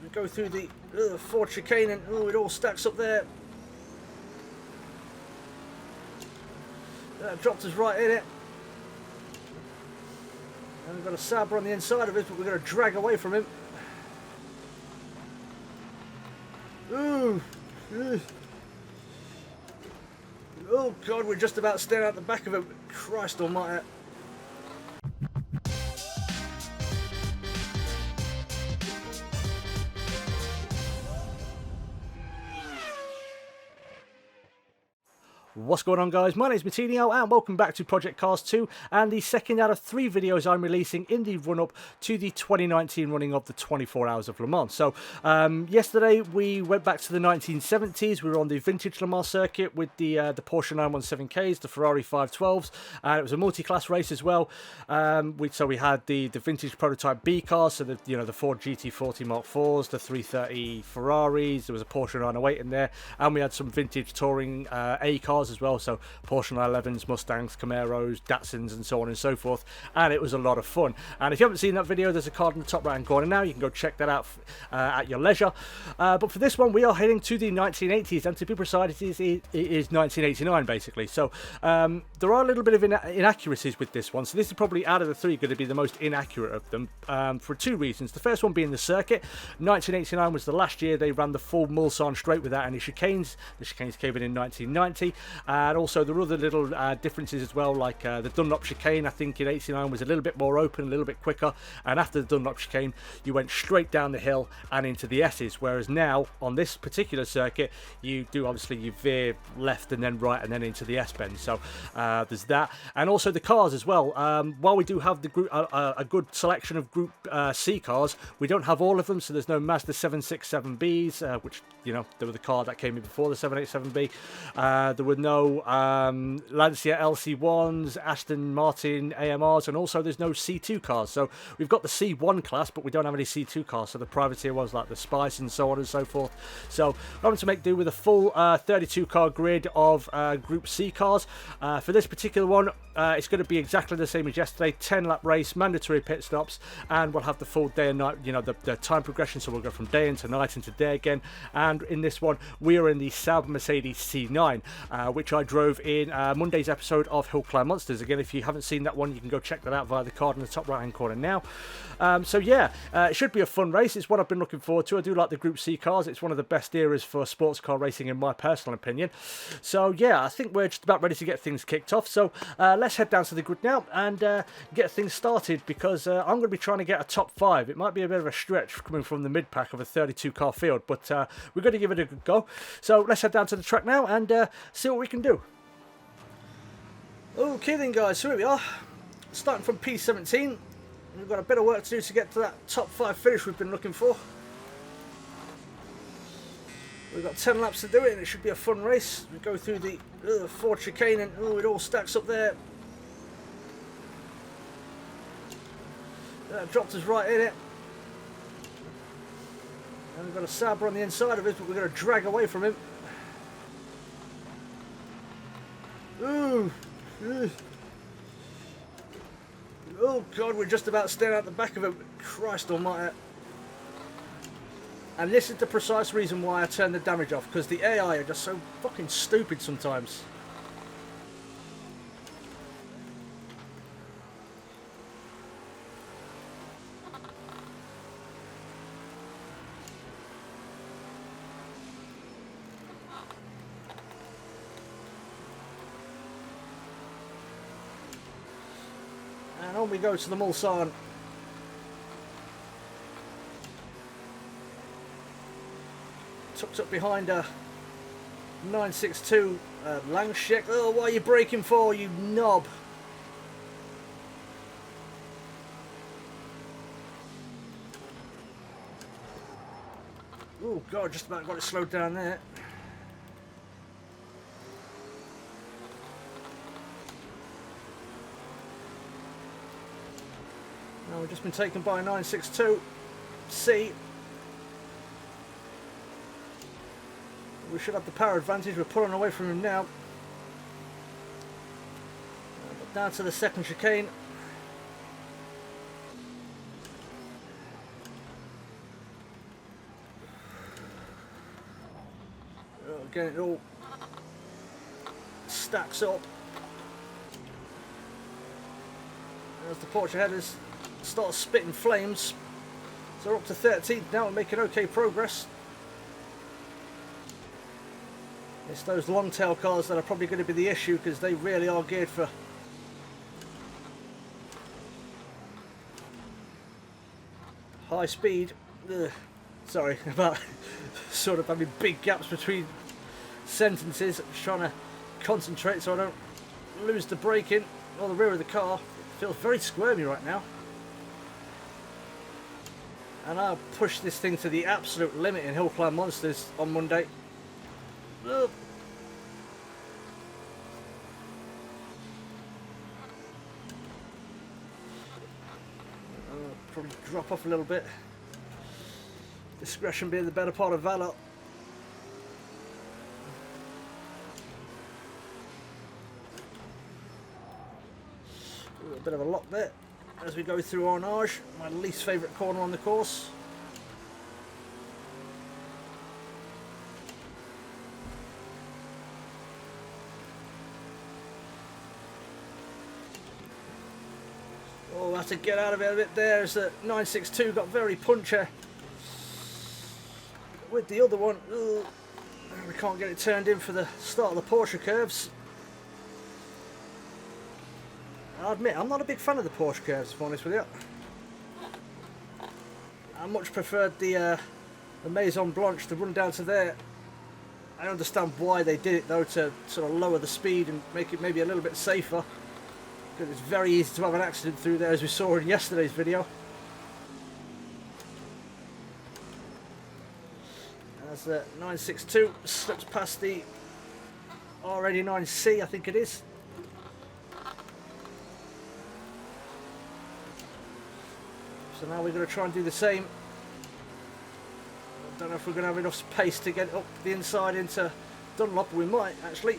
We go through the Ford chicane and it all stacks up there. Dropped us right in it. And we've got a Sabre on the inside of it, but we're going to drag away from him. Ooh. Oh God, we're just about staring out the back of him. Christ almighty. What's going on, guys? My name is Martinio and welcome back to Project Cars 2 and the second out of 3 videos I'm releasing in the run-up to the 2019 running of the 24 Hours of Le Mans. So yesterday we went back to the 1970s. We were on the vintage Le Mans circuit with the Porsche 917Ks, the Ferrari 512s, and it was a multi-class race as well. So we had the vintage prototype B cars, so the Ford GT40 Mark IVs, the 330 Ferraris. There was a Porsche 908 in there, and we had some vintage touring A cars as well, so Porsche 911s, Mustangs, Camaros, Datsuns, and so on and so forth, and it was a lot of fun. And if you haven't seen that video, there's a card in the top right hand corner now. You can go check that out at your leisure. But for this one, we are heading to the 1980s, and to be precise, it is 1989 basically. So there are a little bit of inaccuracies with this one, so this is probably out of the 3 going to be the most inaccurate of them, for 2 reasons. The first one being the circuit. 1989 was the last year they ran the full Mulsanne straight without any chicanes. The chicanes came in 1990. And also there were other little differences as well, like the Dunlop chicane, I think in 89 was a little bit more open, a little bit quicker, and after the Dunlop chicane you went straight down the hill and into the S's, whereas now on this particular circuit you do obviously you veer left and then right and then into the S bend. So there's that, and also the cars as well. While we do have the group a good selection of Group C cars, we don't have all of them, so there's no Mazda 767Bs, which they were the car that came in before the 787B. There were no Lancia LC1s, Aston Martin AMRs, and also there's no C2 cars. So we've got the C1 class, but we don't have any C2 cars, so the privateer ones like the Spice and so on and so forth. So I'm going to make do with a full 32 car grid of Group C cars. For this particular one, it's going to be exactly the same as yesterday, 10 lap race, mandatory pit stops, and we'll have the full day and night, the time progression, so we'll go from day into night into day again. And in this one, we are in the Sabre Mercedes C9, which I drove in Monday's episode of Hill Climb Monsters. Again, if you haven't seen that one, you can go check that out via the card in the top right hand corner now. So yeah, it should be a fun race. It's one I've been looking forward to. I do like the Group C cars. It's one of the best eras for sports car racing in my personal opinion. So yeah, I think we're just about ready to get things kicked off. So let's head down to the grid now and get things started, because I'm going to be trying to get a top 5. It might be a bit of a stretch coming from the mid pack of a 32 car field, but we're going to give it a good go. So let's head down to the track now and see what we can do. Okay then, guys, so here we are, starting from P17. We've got a bit of work to do to get to that top 5 finish we've been looking for. We've got 10 laps to do it, and it should be a fun race. We go through the Ford chicane and it all stacks up there. Dropped us right in it. And we've got a Sabre on the inside of it, but we're going to drag away from him. Ooh. Oh God, we're just about staring out the back of him. Christ almighty. And this is the precise reason why I turned the damage off, because the AI are just so fucking stupid sometimes. And on we go to the Mulsanne. Tucked up behind a 962 Langsheck. Oh, what are you braking for, you knob? Oh God, just about got it slowed down there. Now we've just been taken by a 962C. We should have the power advantage. We're pulling away from him now. But down to the second chicane. Again, it all stacks up as the Porsche headers start spitting flames. So we're up to 13th now and making okay progress. It's those long tail cars that are probably going to be the issue, because they really are geared for high speed. Ugh. Sorry about sort of having big gaps between sentences. I'm just trying to concentrate so I don't lose the braking or the rear of the car. It feels very squirmy right now. And I'll push this thing to the absolute limit in Hill Climb Monsters on Monday. Ugh. I'll probably drop off a little bit. Discretion being the better part of valor. A bit of a lock there as we go through Arnage, my least favourite corner on the course. Oh, I have to get out of it a bit there as the 962 got very punchy with the other one. Ugh. We can't get it turned in for the start of the Porsche curves. I admit, I'm not a big fan of the Porsche curves, to be honest with you. I much preferred the Maison Blanche to run down to there. I understand why they did it though, to sort of lower the speed and make it maybe a little bit safer. Because it's very easy to have an accident through there, as we saw in yesterday's video. As the 962 slips past the R89C, I think it is. So now we're going to try and do the same. I don't know if we're going to have enough space to get up the inside into Dunlop, but we might actually.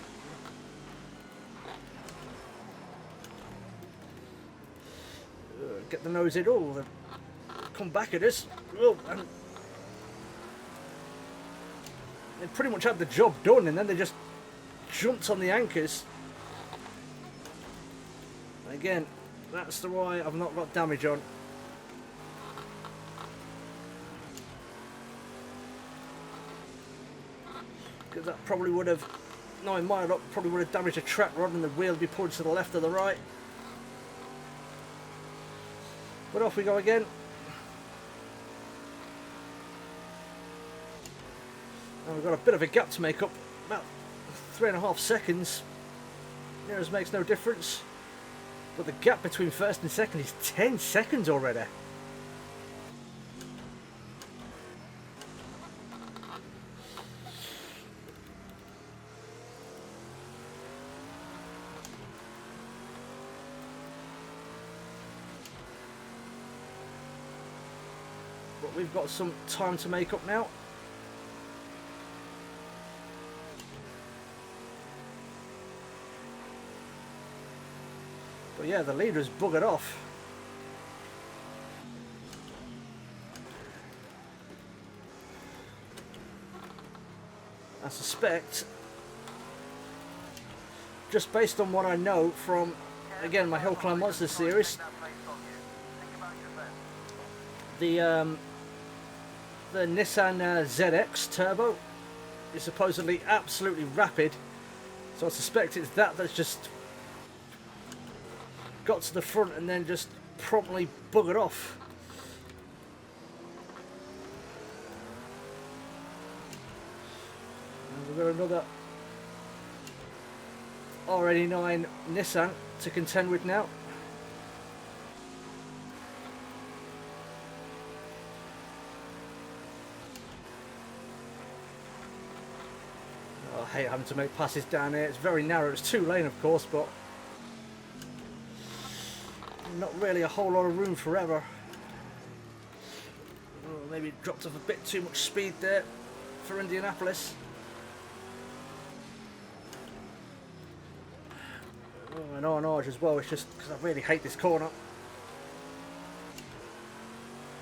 Get the nose in. Oh, they've come back at us. Oh, and they pretty much had the job done, and then they just jumped on the anchors. Again, that's the why I've not got damage on. Because that probably would have, knowing my luck, probably would have damaged a track rod and the wheel would be pulled to the left or the right. But off we go again. And we've got a bit of a gap to make up, about 3.5 seconds. Nearest makes no difference. But the gap between first and second is 10 seconds already. But we've got some time to make up now. But yeah, the leader's buggered off. I suspect, just based on what I know from, again, my Hill Climb Monsters series, the Nissan ZX Turbo is supposedly absolutely rapid, so I suspect it's that's just got to the front and then just promptly buggered off. And we've got another R89 Nissan to contend with now. I hate having to make passes down here. It's very narrow. It's 2 lane, of course, but not really a whole lot of room forever. Oh, maybe dropped off a bit too much speed there for Indianapolis. Oh, and Arnage as well. It's just because I really hate this corner.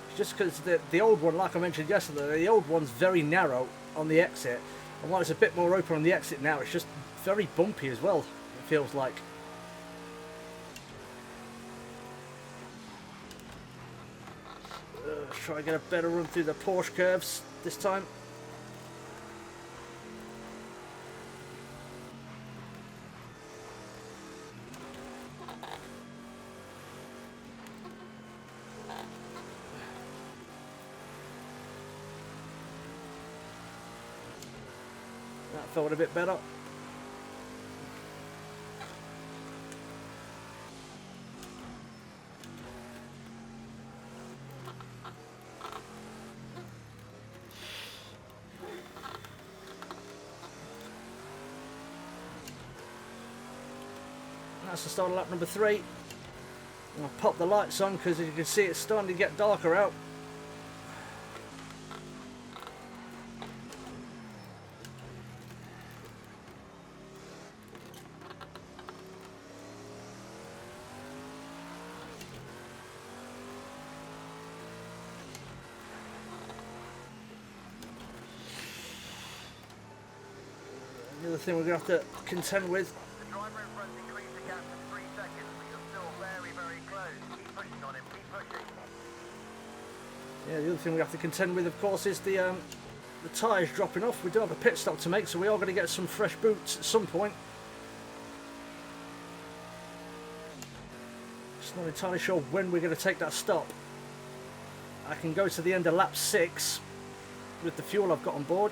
It's just because the old one, like I mentioned yesterday, the old one's very narrow on the exit. And while it's a bit more open on the exit now, it's just very bumpy as well, it feels like. Let's try and get a better run through the Porsche curves this time. That felt a bit better. That's the start of lap number 3. I'll pop the lights on because as you can see it's starting to get darker out. The other thing we're going to have to contend with. The driver in front increased the gap to 3 seconds, but you're still very, very close. Keep pushing on him, keep pushing. Yeah, the other thing we have to contend with, of course, is the tyres dropping off. We do have a pit stop to make, so we are going to get some fresh boots at some point. Just not entirely sure when we're going to take that stop. I can go to the end of lap 6 with the fuel I've got on board.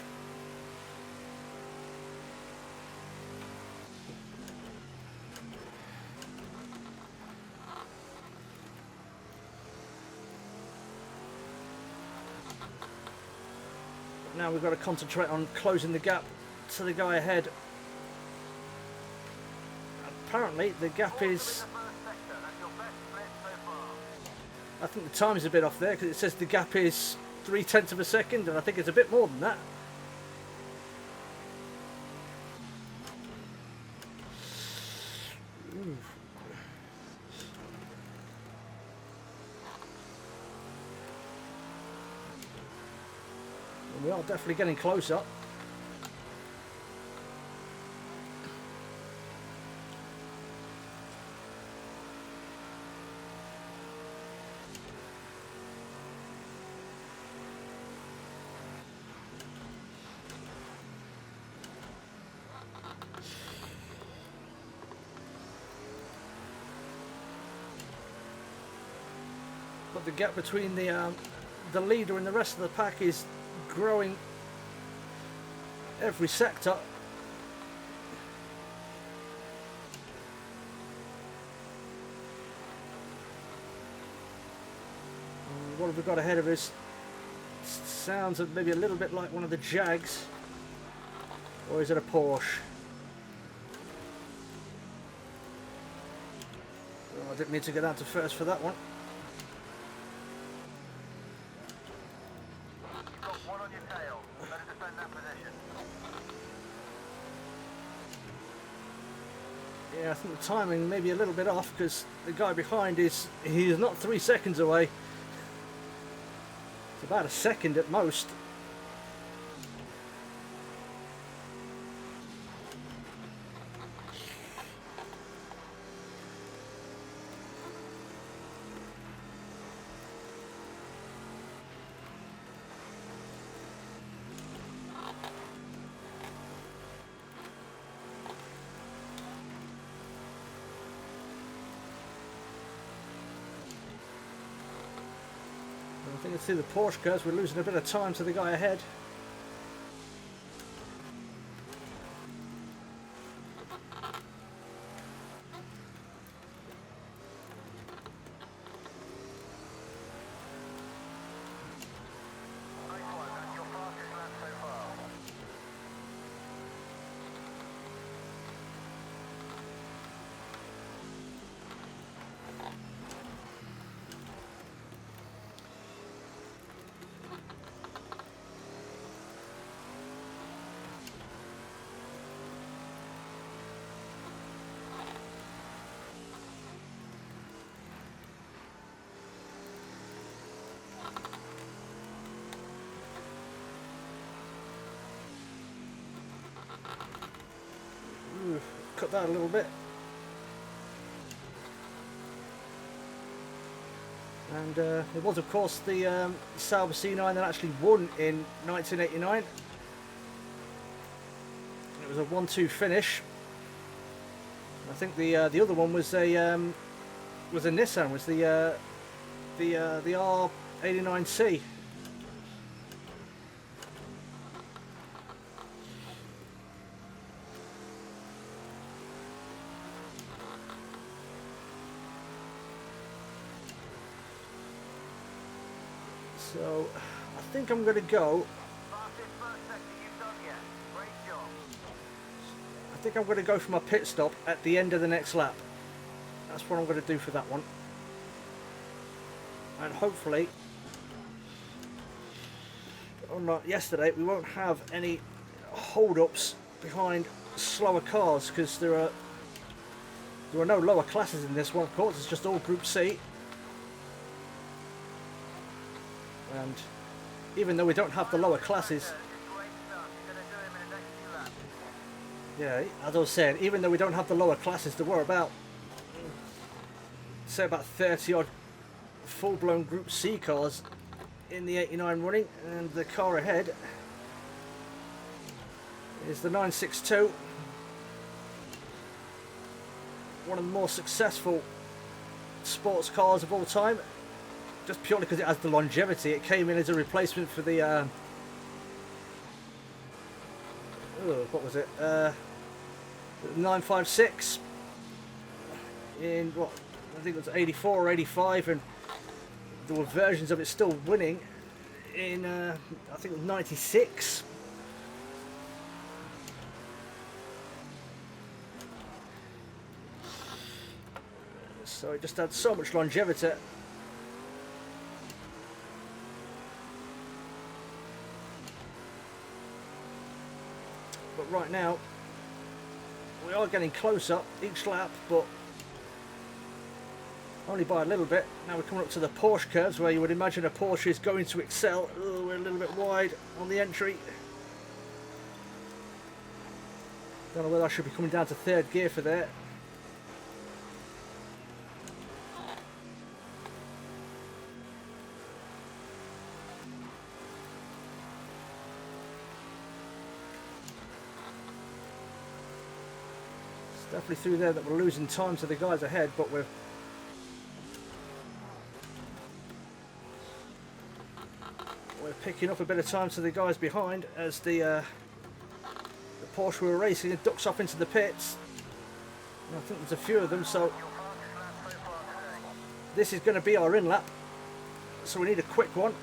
Now we've got to concentrate on closing the gap to the guy ahead. Apparently the gap is... I think the time is a bit off there because it says the gap is 0.3 of a second, and I think it's a bit more than that. Ooh. We are definitely getting closer. But the gap between the leader and the rest of the pack is growing every sector. And what have we got ahead of us? Sounds maybe a little bit like one of the Jags, or is it a Porsche? Oh, I didn't mean to go down to first for that one. Yeah, I think the timing may be a little bit off because the guy behind he's not 3 seconds away. It's about a second at most. I think it's through the Porsche curves, we're losing a bit of time to the guy ahead. cut that a little bit. And it was, of course, the Sauber C9 that actually won in 1989. It was a 1-2 finish. I think the other one was a Nissan, was the R89C. So I think I'm going to go. Fastest first sector you've done yet. Great job. I think I'm going to go for my pit stop at the end of the next lap. That's what I'm going to do for that one. And hopefully, unlike yesterday, we won't have any hold-ups behind slower cars, because there are no lower classes in this one. Of course, it's just all Group C. And even though we don't have the lower classes, Great stuff. You're going to do him in the next few laps. yeah, as I was saying, even though we don't have the lower classes, there were about, say, about 30 odd full-blown Group C cars in the 89 running, and the car ahead is the 962, one of the more successful sports cars of all time, just purely because it has the longevity. It came in as a replacement for the what was it, 956 in what, I think it was 84 or 85, and there were versions of it still winning in I think it was 96. So it just had so much longevity. But right now we are getting closer each lap, but only by a little bit. Now we're coming up to the Porsche curves, where you would imagine a Porsche is going to excel. We're a little bit wide on the entry. Don't know whether I should be coming down to third gear for there. It's definitely through there that we're losing time to the guys ahead, but we're picking up a bit of time to the guys behind, as the Porsche we were racing ducks off into the pits. And I think there's a few of them, so Your fastest lap so far today. this is going to be our in lap, so we need a quick one.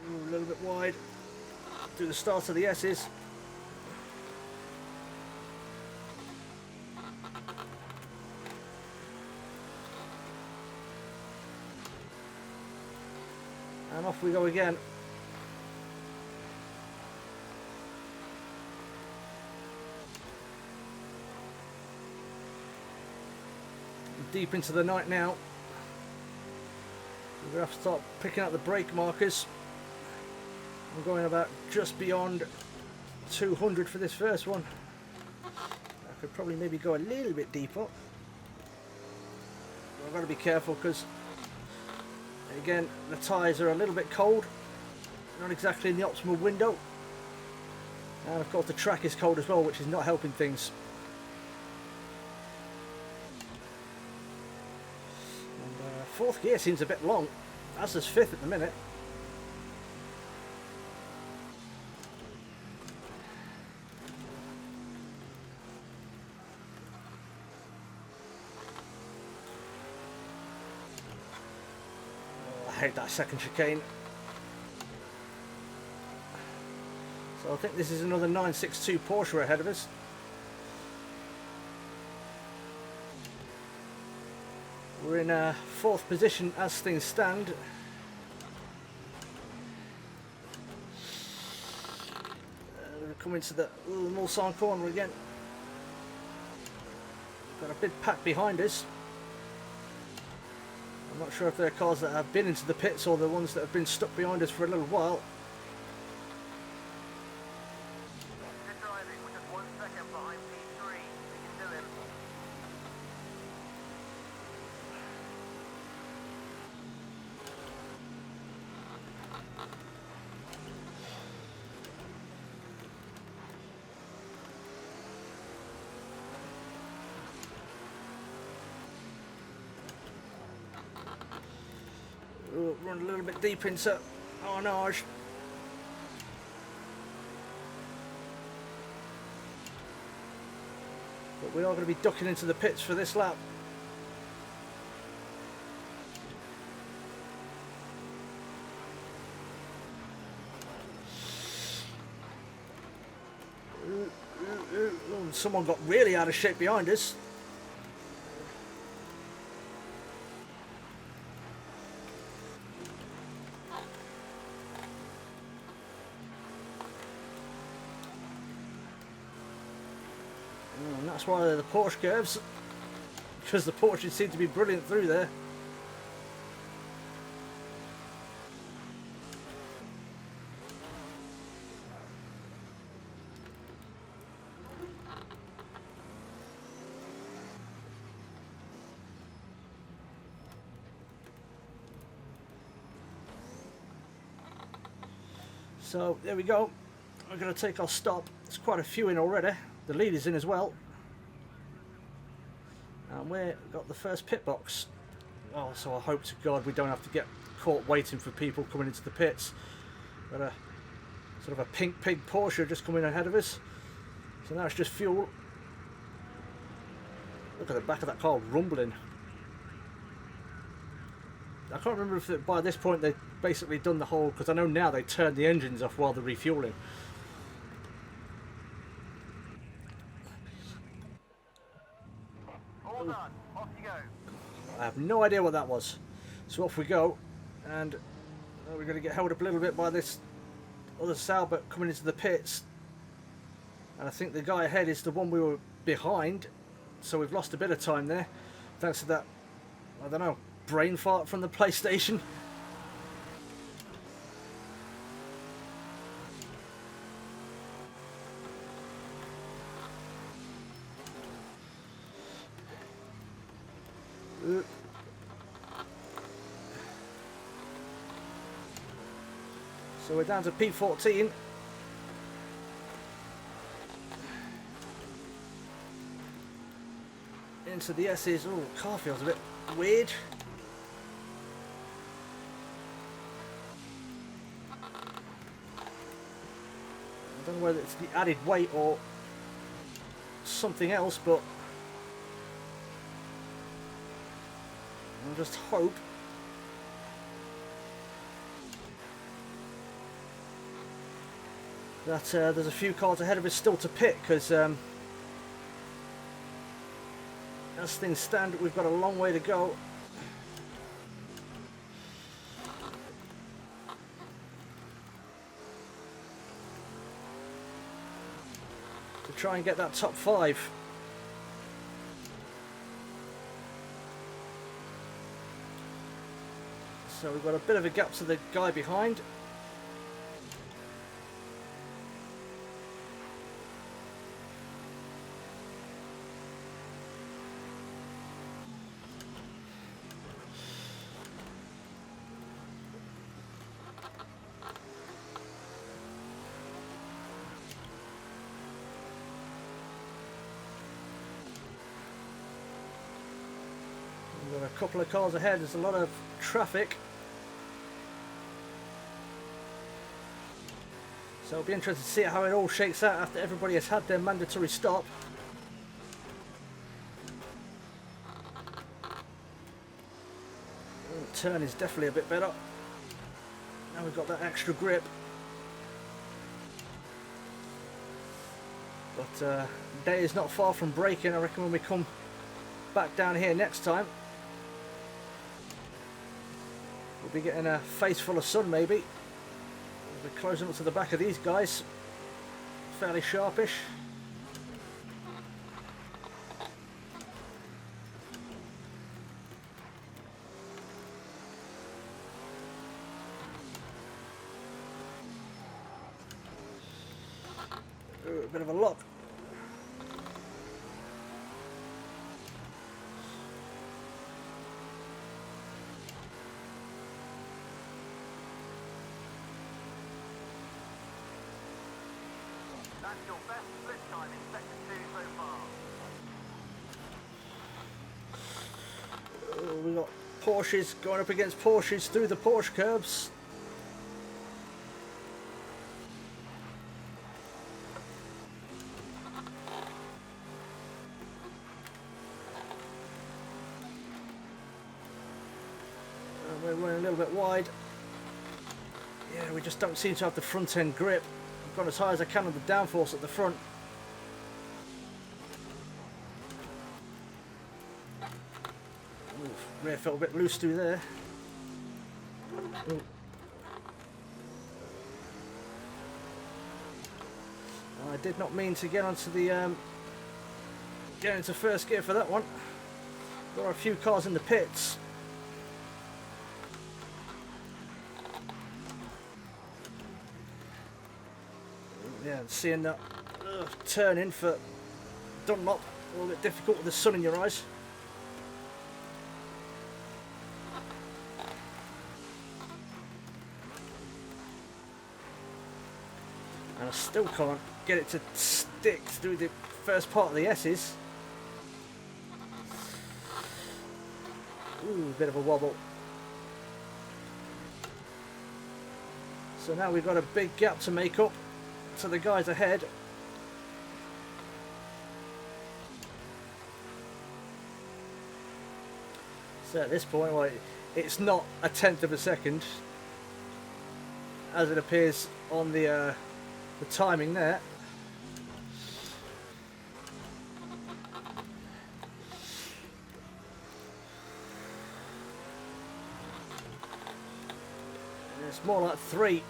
A little bit wide. Do the start of the S's. And off we go again. Deep into the night now. We're going to have to start picking up the brake markers. I'm going about just beyond 200 for this first one. I could probably maybe go a little bit deeper. I've got to be careful because, again, the tyres are a little bit cold, not exactly in the optimal window, and of course the track is cold as well, which is not helping things. And fourth gear seems a bit long, as does fifth at the minute. I hate that second chicane. So I think this is another 962 Porsche ahead of us. We're in fourth position as things stand. Coming to the Mulsanne corner again. Got a big pack behind us. I'm not sure if they're cars that have been into the pits or the ones that have been stuck behind us for a little while. Good driving. We're just 1 second behind P3. We can do him. Ooh, run a little bit deep into Arnage. But we are going to be ducking into the pits for this lap. Someone got really out of shape behind us. And that's why they're the Porsche curves, because the Porsches seem to be brilliant through there. So there we go. We're going to take our stop. There's quite a few in already. The lead is in as well. And we've got the first pit box. Oh, so I hope to God we don't have to get caught waiting for people coming into the pits. Got a sort of a pink pig Porsche just coming ahead of us. So now it's just fuel. Look at the back of that car rumbling. I can't remember if by this point they've basically done the whole, because I know now they turn the engines off while they're refueling. All done. Off you go. I have no idea what that was. So off we go, and we're going to get held up a little bit by this other Sauber coming into the pits. And I think the guy ahead is the one we were behind, so we've lost a bit of time there, thanks to that, I don't know, brain fart from the PlayStation. So we're down to P14. Into the S's. Oh, car feels a bit weird. I don't know whether it's the added weight or something else, but I'll just hope that there's a few cars ahead of us still to pit, because as things stand, we've got a long way to go. To try and get that top 5. So we've got a bit of a gap to the guy behind. We've got a couple of cars ahead. There's a lot of traffic. So it'll be interesting to see how it all shakes out after everybody has had their mandatory stop. The turn is definitely a bit better. Now we've got that extra grip. But day is not far from breaking. I reckon when we come back down here next time, we'll be getting a face full of sun maybe. We're closing up to the back of these guys. fairly sharpish. Ooh, a bit of a lock. That's your best split time in sector 2 so far. We got Porsches going up against Porsches through the Porsche curbs. We're running a little bit wide. Yeah, we just don't seem to have the front end grip. I've gone as high as I can on the downforce at the front. Oof, rear felt a bit loose through there. Ooh. I did not mean to get onto the get into first gear for that one. There are a few cars in the pits. Yeah, seeing that turning for Dunlop, a little bit difficult with the sun in your eyes. And I still can't get it to stick through the first part of the S's. Ooh, a bit of a wobble. So now we've got a big gap to make up to the guys ahead. So at this point, well, it's not a tenth of a second as it appears on the timing there. It's more like 3.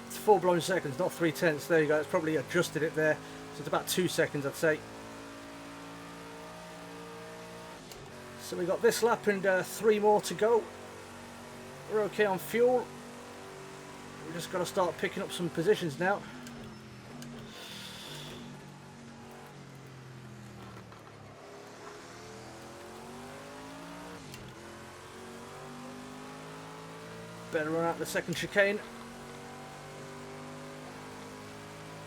It's full-blown seconds, not 3/10. There you go. It's probably adjusted it there. So it's about 2 seconds, I'd say. So we got this lap and 3 more to go. We're okay on fuel. We've just got to start picking up some positions now. Better run out the second chicane.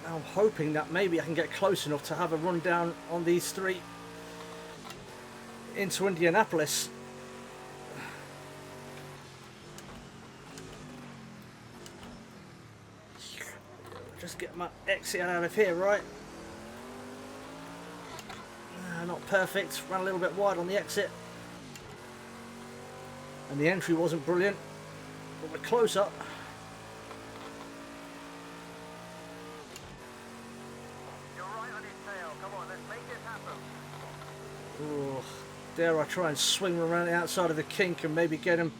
Now I'm hoping that maybe I can get close enough to have a run down on these 3 into Indianapolis. Just get my exit out of here, right? Not perfect, ran a little bit wide on the exit. And the entry wasn't brilliant, but we're close up. You're right on his tail. Come on, let's make it happen. Oh, dare I try and swing around the outside of the kink and maybe get him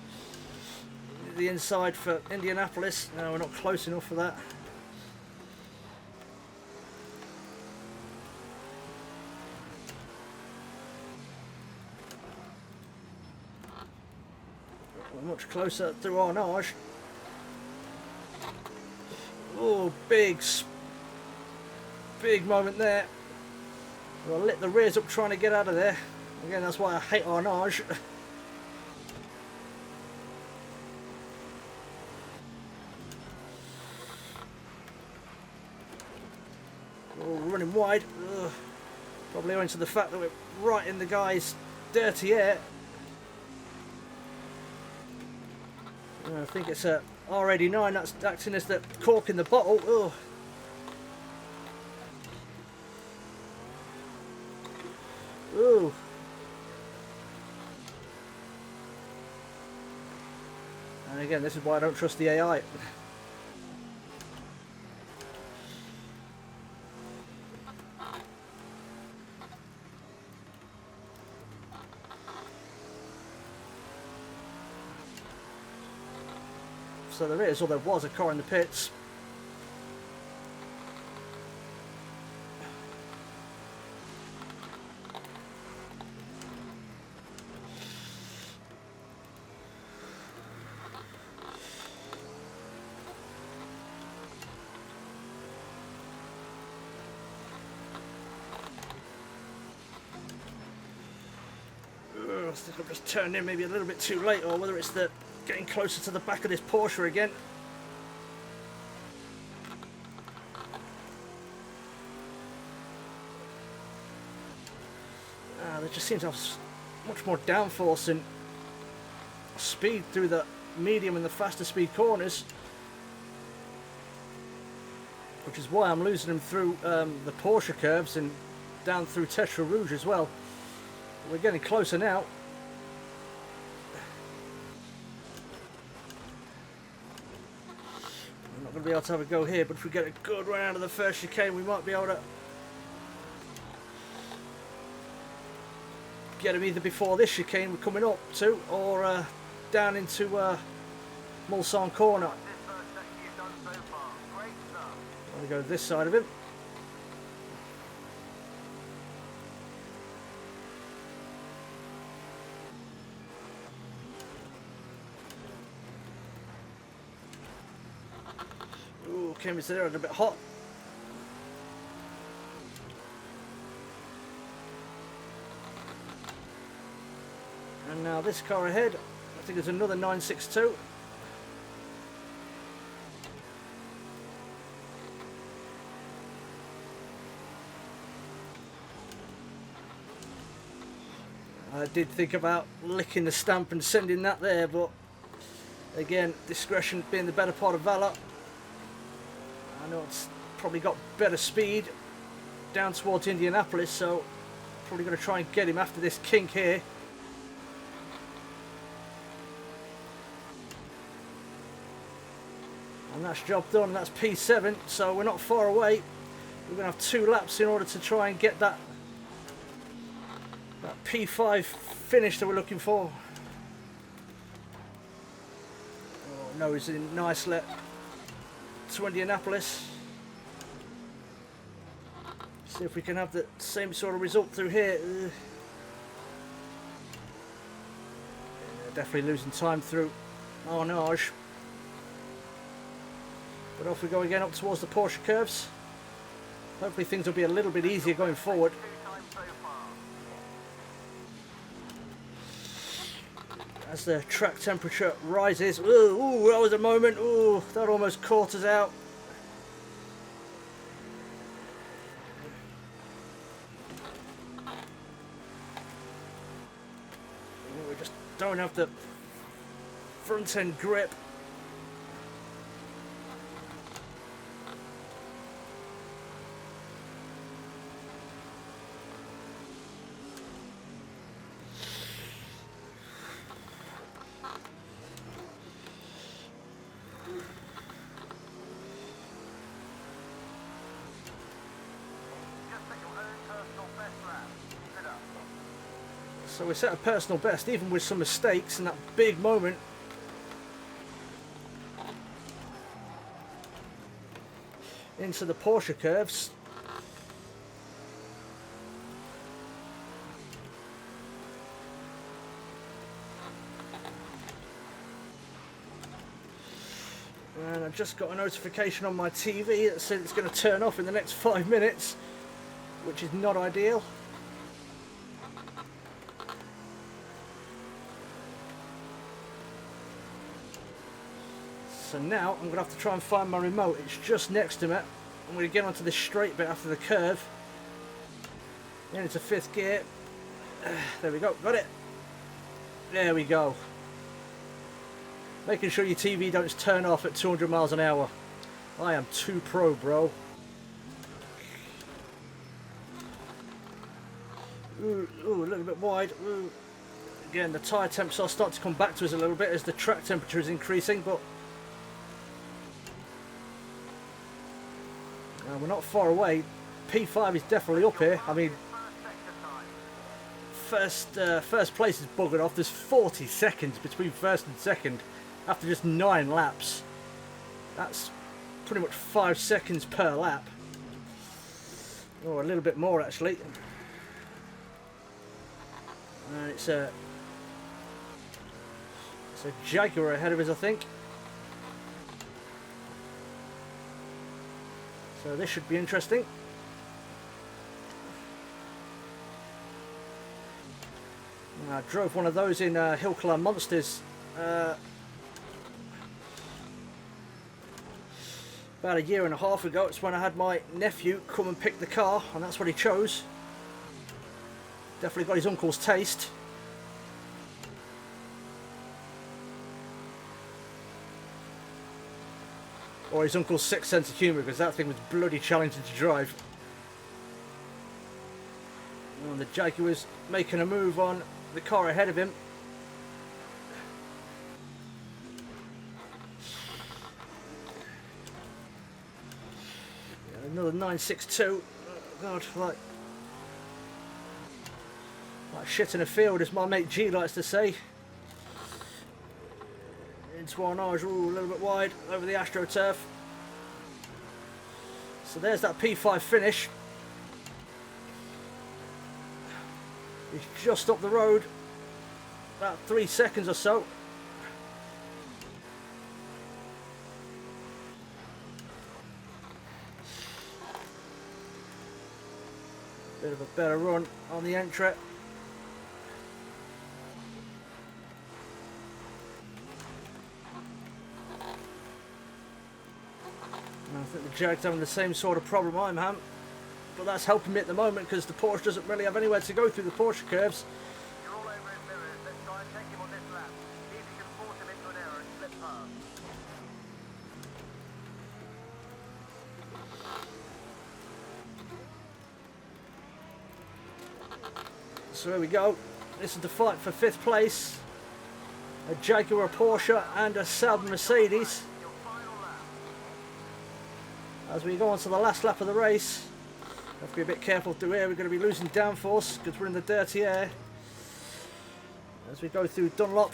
the inside for Indianapolis? No, we're not close enough for that. We're much closer through Arnage. Oh, big moment there. Well, I lit the rears up trying to get out of there. Again, that's why I hate Arnage. Oh, running wide. Ugh. Probably owing to the fact that we're right in the guy's dirty air. I think it's a R89 that's acting as the cork in the bottle. Ugh. Ooh. And again, this is why I don't trust the AI. So there is, or there was, a car in the pits. if I've just turned in maybe a little bit too late, or whether it's the getting closer to the back of this Porsche again. They just seem to have much more downforce and speed through the medium and the faster speed corners, which is why I'm losing them through the Porsche curves and down through Tetra Rouge as well. We're getting closer now. I'm not going to be able to have a go here, but if we get a good run out of the first chicane, we might be able to get him either before this chicane we're coming up to, or down into Mulsanne corner. This first section you've done so far. Great stuff. I'm going to go this side of him. Ooh, came into there a little bit hot. And now this car ahead, I think there's another 962. I did think about licking the stamp and sending that there, but again, discretion being the better part of valour. I know it's probably got better speed down towards Indianapolis, so probably going to try and get him after this kink here. And that's job done, and that's P7, so we're not far away. We're going to have 2 laps in order to try and get that P5 finish that we're looking for. Oh no, he's in nice let to Indianapolis. See if we can have the same sort of result through here. Yeah, definitely losing time through Arnage. But off we go again up towards the Porsche curves. Hopefully things will be a little bit easier going forward. 2 times so far. As the track temperature rises. Ooh, that was a moment. Ooh, that almost caught us out. We just don't have the front end grip. Just set your own personal best lap. Keep it up. So we set a personal best, even with some mistakes in that big moment. Into the Porsche curves. And I've just got a notification on my TV that said it's going to turn off in the next 5 minutes, which is not ideal. So now I'm going to have to try and find my remote. It's just next to me. I'm going to get onto this straight bit after the curve. Then into 5th gear. There we go, got it. There we go. Making sure your TV don't just turn off at 200 miles an hour. I am too pro, bro. Ooh, a little bit wide. Ooh. Again, the tyre temps are starting to come back to us a little bit as the track temperature is increasing, but we're not far away. P5 is definitely up here. I mean, First sector time. first place is buggered off. There's 40 seconds between first and second after just 9 laps. That's pretty much 5 seconds per lap. Or a little bit more actually. And it's a Jaguar ahead of us, I think. So this should be interesting. I drove one of those in Hill Climb Monsters about a year and a half ago. It's when I had my nephew come and pick the car, and that's what he chose. Definitely got his uncle's taste. Or his uncle's sixth sense of humour, because that thing was bloody challenging to drive. And the Jaguar's making a move on the car ahead of him. Yeah, another 962. Oh God, like shit in a field, as my mate G likes to say. Into our nose, ooh, a little bit wide over the AstroTurf. So there's that P5 finish. He's just up the road, about 3 seconds or so. Bit of a better run on the entry. I think the Jag's having the same sort of problem I'm having, but that's helping me at the moment because the Porsche doesn't really have anywhere to go through the Porsche curves. You're all over his mirrors. Let's try and take him on this lap. See if you can force him into an error and slip past. So here we go. This is the fight for 5th place. A Jaguar, a Porsche and a Saab Mercedes. Your final lap. As we go on to the last lap of the race, have to be a bit careful through here. We're going to be losing downforce because we're in the dirty air. As we go through Dunlop.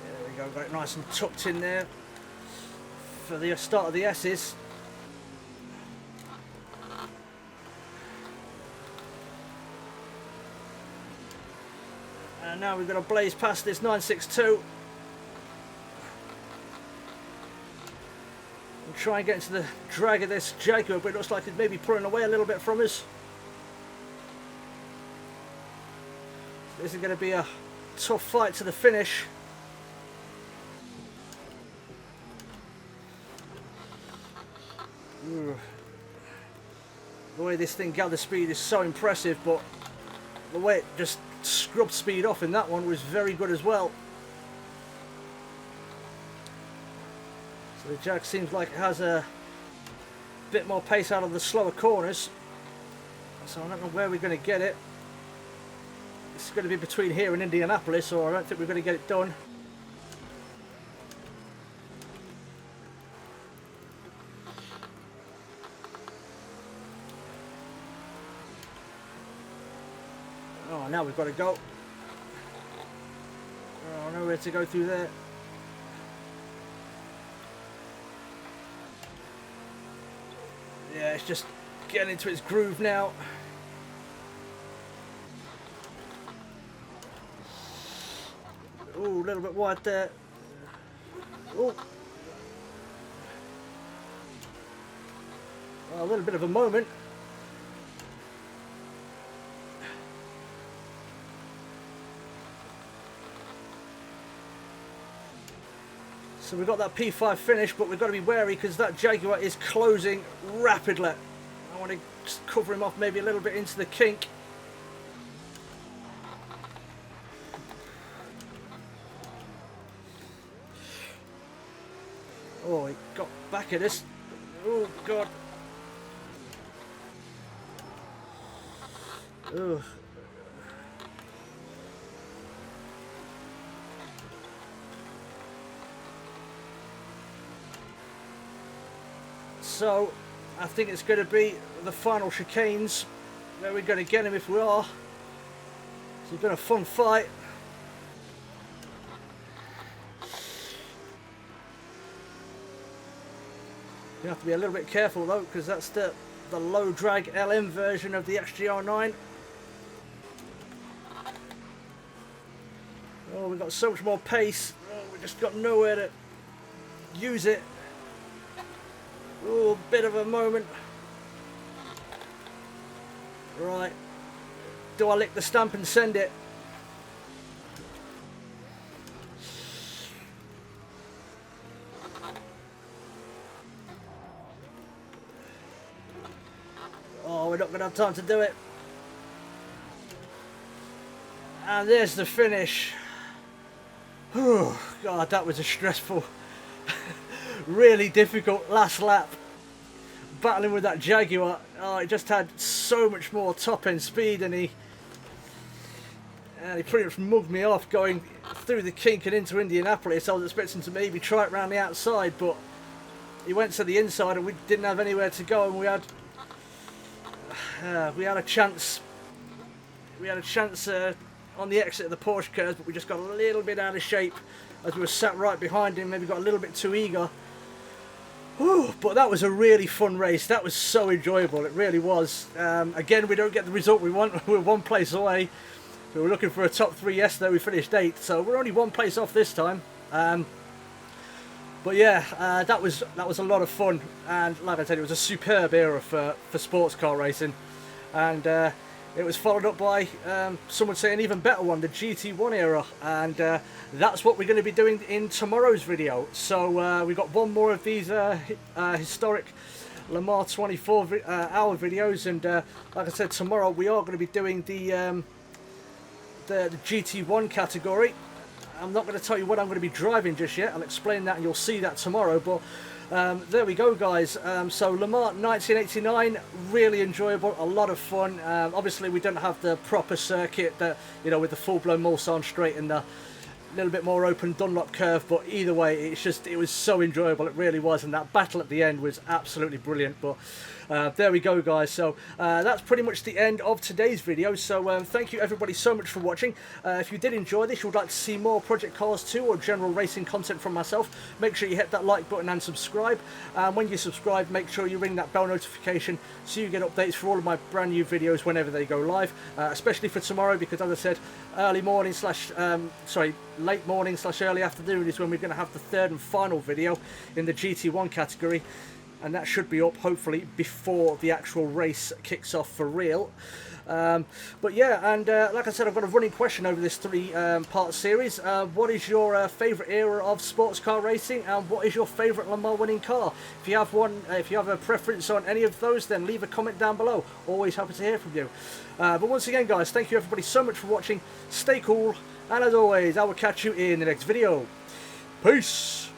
There we go, got it nice and tucked in there for the start of the S's. And now we're going to blaze past this 962 and try and get into the drag of this Jaguar, but it looks like it's maybe pulling away a little bit from us. This is going to be a tough fight to the finish. Ooh. The way this thing gathers speed is so impressive, but the way it just scrubbed speed off in that one was very good as well. So the Jag seems like it has a bit more pace out of the slower corners. So I don't know where we're going to get it. It's going to be between here and Indianapolis, or I don't think we're going to get it done. Oh, now we've got to go. Oh, nowhere to go through there. Yeah, it's just getting into its groove now. Ooh, a little bit wide there. Ooh. Oh, a little bit of a moment. So we've got that P5 finish, but we've got to be wary because that Jaguar is closing rapidly. I want to just cover him off maybe a little bit into the kink. Oh, he got back at us. Oh, God. Ugh. So, I think it's going to be the final chicanes where we're going to get him if we are. So it's been a fun fight. You have to be a little bit careful though, because that's the low drag LM version of the XGR9. Oh, we've got so much more pace. Oh Just got nowhere to use it. Oh, bit of a moment. Right. Do I lick the stamp and send it? Oh, we're not going to have time to do it. And there's the finish. Oh, God, that was a stressful, really difficult last lap. Battling with that Jaguar. Oh, it just had so much more top end speed, and he pretty much mugged me off going through the kink and into Indianapolis. I was expecting to maybe try it around the outside, but he went to the inside and we didn't have anywhere to go, and we had a chance. We had a chance on the exit of the Porsche curves, but we just got a little bit out of shape as we were sat right behind him. Maybe got a little bit too eager. Whew, but that was a really fun race. That was so enjoyable. It really was. Again, we don't get the result we want. We're one place away. We were looking for a top 3 yesterday. We finished 8th, so we're only one place off this time. But yeah, that was a lot of fun, and like I said, it was a superb era for sports car racing, and it was followed up by some would say an even better one, the GT1 era, and that's what we're going to be doing in tomorrow's video. So we've got one more of these historic Le Mans 24-hour videos, and like I said, tomorrow we are going to be doing the GT1 category. I'm not going to tell you what I'm going to be driving just yet. I'll explain that and you'll see that tomorrow. But there we go, guys. So Le Mans 1989, really enjoyable, a lot of fun. Obviously, we don't have the proper circuit that, you know, with the full-blown Mulsanne straight and the little bit more open Dunlop curve. But either way, it was so enjoyable. It really was, and that battle at the end was absolutely brilliant. But there we go, guys. So that's pretty much the end of today's video. So thank you everybody so much for watching. If you did enjoy this, you would like to see more Project Cars 2 or general racing content from myself, make sure you hit that like button and subscribe. When you subscribe, make sure you ring that bell notification so you get updates for all of my brand new videos whenever they go live, especially for tomorrow, because as I said, late morning / early afternoon is when we're going to have the 3rd and final video in the GT1 category. And that should be up, hopefully, before the actual race kicks off for real. But yeah, and like I said, I've got a running question over this 3-part series. What is your favourite era of sports car racing, and what is your favourite Le Mans winning car? If you have one, if you have a preference on any of those, then leave a comment down below. Always happy to hear from you. But once again, guys, thank you everybody so much for watching. Stay cool, and as always, I will catch you in the next video. Peace!